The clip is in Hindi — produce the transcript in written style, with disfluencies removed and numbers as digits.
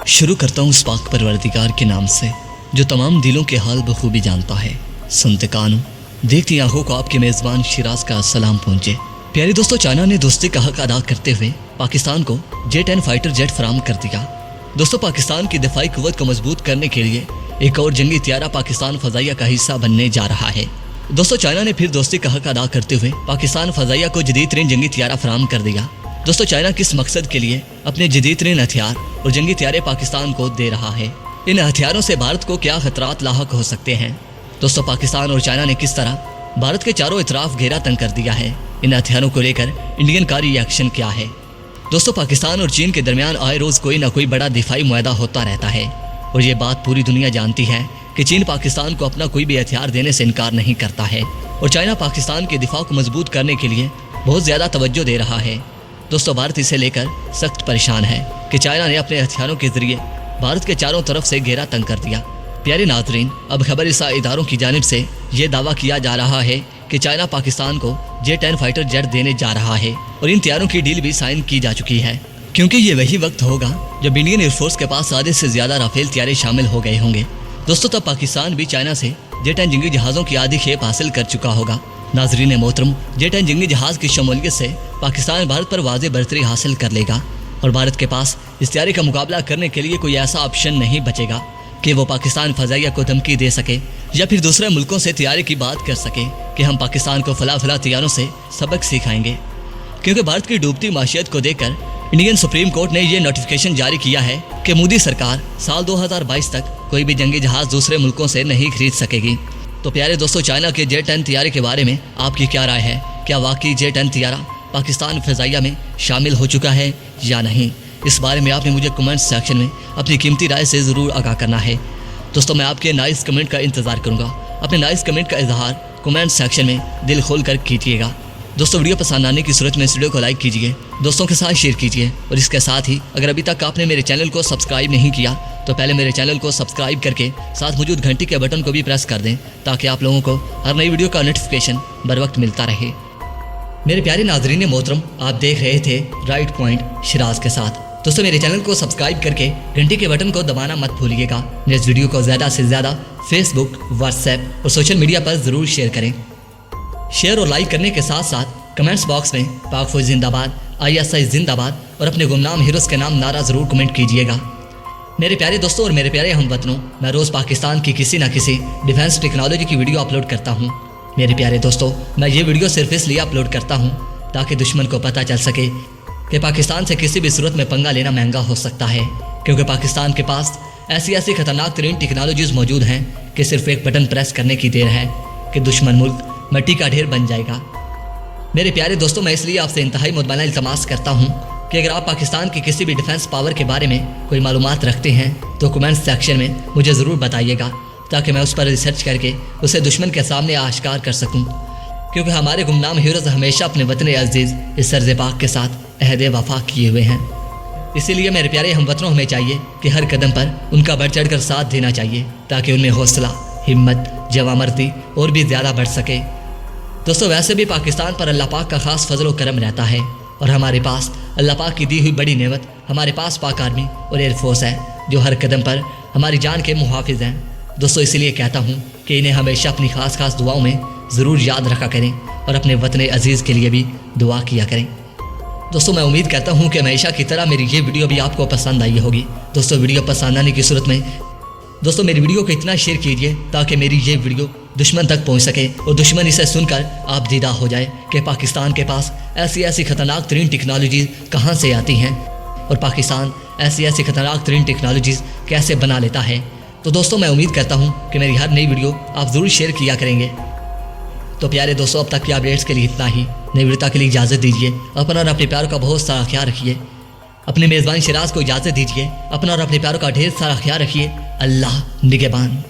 शुरू करता हूँ उस पाक परवरदिगार के नाम से जो तमाम दिलों के हाल बखूबी जानता है। सुनते कानों देखती आंखों को आपके मेज़बान शिराज का सलाम पहुँचे। प्यारे दोस्तों, चाइना ने दोस्ती का हक अदा करते हुए पाकिस्तान को J-10 फाइटर जेट फराहम कर दिया। दोस्तों, पाकिस्तान की दिफाई कुव्वत को मजबूत करने के लिए एक और जंगी त्यारा पाकिस्तान फजाइया का हिस्सा बनने जा रहा है। दोस्तों, चाइना ने फिर दोस्ती का हक अदा करते हुए पाकिस्तान फजाइया को जदीद तरीन जंगी त्यारा फराहम कर दिया। दोस्तों, चाइना किस मकसद के लिए अपने जदीद तरीन हथियार और जंगी त्यारे पाकिस्तान को दे रहा है? इन हथियारों से भारत को क्या खतरात लाहक हो सकते हैं? दोस्तों, पाकिस्तान और चाइना ने किस तरह भारत के चारों इतराफ घेरा तंग कर दिया है? इन हथियारों को लेकर इंडियन का रिएक्शन क्या है? दोस्तों, पाकिस्तान और चीन के दरमियान आए रोज कोई ना कोई बड़ा दिफाई मुआहदा होता रहता है और ये बात पूरी दुनिया जानती है कि चीन पाकिस्तान को अपना कोई भी हथियार देने से इनकार नहीं करता है और चाइना पाकिस्तान के दिफा को मजबूत करने के लिए बहुत ज़्यादा तवज्जो दे रहा है। दोस्तों, भारत इसे लेकर सख्त परेशान है कि चाइना ने अपने हथियारों के जरिए भारत के चारों तरफ से घेरा तंग कर दिया। प्यारे नाज़रीन, अब खबरसां इदारों की जानिब से ये दावा किया जा रहा है कि चाइना पाकिस्तान को J-10 फाइटर जेट देने जा रहा है और इन तैयारों की डील भी साइन की जा चुकी है, क्योंकि ये वही वक्त होगा जब इंडियन एयरफोर्स के पास आधे से ज़्यादा राफेल तैयारे शामिल हो गए होंगे। दोस्तों, तब पाकिस्तान भी चाइना से J-10 जंगी जहाज़ों की आधी खेप हासिल कर चुका होगा। नाजरीन मोहतरम, J-10 जंगी जहाज़ की शमूलियत से पाकिस्तान भारत पर वाज़ेह बढ़तरी हासिल कर लेगा और भारत के पास इस तैयारी का मुकाबला करने के लिए कोई ऐसा ऑप्शन नहीं बचेगा कि वो पाकिस्तान फजाइया को धमकी दे सके या फिर दूसरे मुल्कों से तैयारी की बात कर सके कि हम पाकिस्तान को फला तैयारों से सबक सिखाएंगे। क्योंकि भारत की डूबती माशियत को देखकर इंडियन सुप्रीम कोर्ट ने ये नोटिफिकेशन जारी किया है कि मोदी सरकार साल 2022 तक कोई भी जंगी जहाज़ दूसरे मुल्कों से नहीं खरीद सकेगी। तो प्यारे दोस्तों, चाइना के J-10 तैयारे के बारे में आपकी क्या राय है? क्या वाकई J-10 तैयारा पाकिस्तान फजाइया में शामिल हो चुका है या नहीं? इस बारे में आपने मुझे कमेंट सेक्शन में अपनी कीमती राय से ज़रूर आगाह करना है। दोस्तों, मैं आपके नाइस कमेंट का इंतज़ार करूँगा। अपने नाइस कमेंट का इजहार कमेंट सेक्शन में दिल खोल कर कीजिएगा। दोस्तों, वीडियो पसंद आने की सूरत में इस वीडियो को लाइक कीजिए, दोस्तों के साथ शेयर कीजिए और इसके साथ ही अगर अभी तक आपने मेरे चैनल को सब्सक्राइब नहीं किया तो पहले मेरे चैनल को सब्सक्राइब करके साथ मौजूद घंटी के बटन को भी प्रेस कर दें ताकि आप लोगों को हर नई वीडियो का नोटिफिकेशन बर वक्त मिलता रहे। मेरे प्यारे नाजरीन मोहतरम, आप देख रहे थे राइट पॉइंट शिराज के साथ। दोस्तों, मेरे चैनल को सब्सक्राइब करके घंटी के बटन को दबाना मत भूलिएगा। इस वीडियो को ज़्यादा से ज़्यादा फेसबुक, व्हाट्सएप और सोशल मीडिया पर ज़रूर शेयर करें। शेयर और लाइक करने के साथ साथ कमेंट्स बॉक्स में पाक फौज जिंदाबाद, ISI जिंदाबाद और अपने गुमनाम हीरोज़ के नाम नारा ज़रूर कमेंट कीजिएगा। मेरे प्यारे दोस्तों और मेरे प्यारे हमवतनों, मैं रोज़ पाकिस्तान की किसी न किसी डिफेंस टेक्नोलॉजी की वीडियो अपलोड करता हूँ। मेरे प्यारे दोस्तों, मैं ये वीडियो सिर्फ इसलिए अपलोड करता हूँ ताकि दुश्मन को पता चल सके कि पाकिस्तान से किसी भी सूरत में पंगा लेना महंगा हो सकता है, क्योंकि पाकिस्तान के पास ऐसी खतरनाक तरीन टेक्नोलॉजीज़ मौजूद हैं कि सिर्फ एक बटन प्रेस करने की देर है कि दुश्मन मुल्क मिट्टी का ढेर बन जाएगा। मेरे प्यारे दोस्तों, मैं इसलिए आपसे इंतहाई मुतमईन इल्तमास करता हूँ कि अगर आप पाकिस्तान की किसी भी डिफेंस पावर के बारे में कोई मालूमात रखते हैं तो कमेंट सेक्शन में मुझे ज़रूर बताइएगा ताकि मैं उस पर रिसर्च करके उसे दुश्मन के सामने आश्कार कर सकूँ, क्योंकि हमारे गुमनाम हीरोज़ हमेशा अपने वतन अजीज़ इस सर्ज़ पाक के साथ अहद वफा किए हुए हैं। इसीलिए मेरे प्यारे हमवतनों, हमें चाहिए कि हर कदम पर उनका बढ़ चढ़ कर साथ देना चाहिए ताकि उनमें हौसला, हिम्मत, जवामर्दी और भी ज़्यादा बढ़ सके। दोस्तों, वैसे भी पाकिस्तान पर अल्लाह पाक का ख़ास फजल व करम रहता है और हमारे पास अल्लाह पाक की दी हुई बड़ी नेमत हमारे पास पाक आर्मी और एयरफोर्स है जो हर कदम पर हमारी जान के मुहाफिज हैं। दोस्तों, इसलिए कहता हूँ कि इन्हें हमेशा अपनी खास दुआओं में ज़रूर याद रखा करें और अपने वतन अजीज़ के लिए भी दुआ किया करें। दोस्तों, मैं उम्मीद करता हूँ कि हमेशा की तरह मेरी ये वीडियो भी आपको पसंद आई होगी। दोस्तों, वीडियो पसंद आने की सूरत में दोस्तों मेरी वीडियो को इतना शेयर कीजिए ताकि मेरी ये वीडियो दुश्मन तक पहुँच सके और दुश्मन इसे सुनकर आप दीदा हो जाए कि पाकिस्तान के पास ऐसी खतरनाक तरीन टेक्नोलॉजीज़ कहाँ से आती हैं और पाकिस्तान ऐसी खतरनाक तरीन टेक्नोलॉजीज़ कैसे बना लेता है। तो दोस्तों, मैं उम्मीद करता हूँ कि मेरी हर नई वीडियो आप ज़रूर शेयर किया करेंगे। तो प्यारे दोस्तों, अब तक की अपडेट्स के लिए इतना ही। नई वीडियो के लिए इजाज़त दीजिए। अपना और अपने प्यारों का बहुत सारा ख्याल रखिए। अपने मेज़बान शिराज को इजाज़त दीजिए। अपना और अपने प्यारों का ढेर सारा ख्याल रखिए। अल्लाह निगहबान।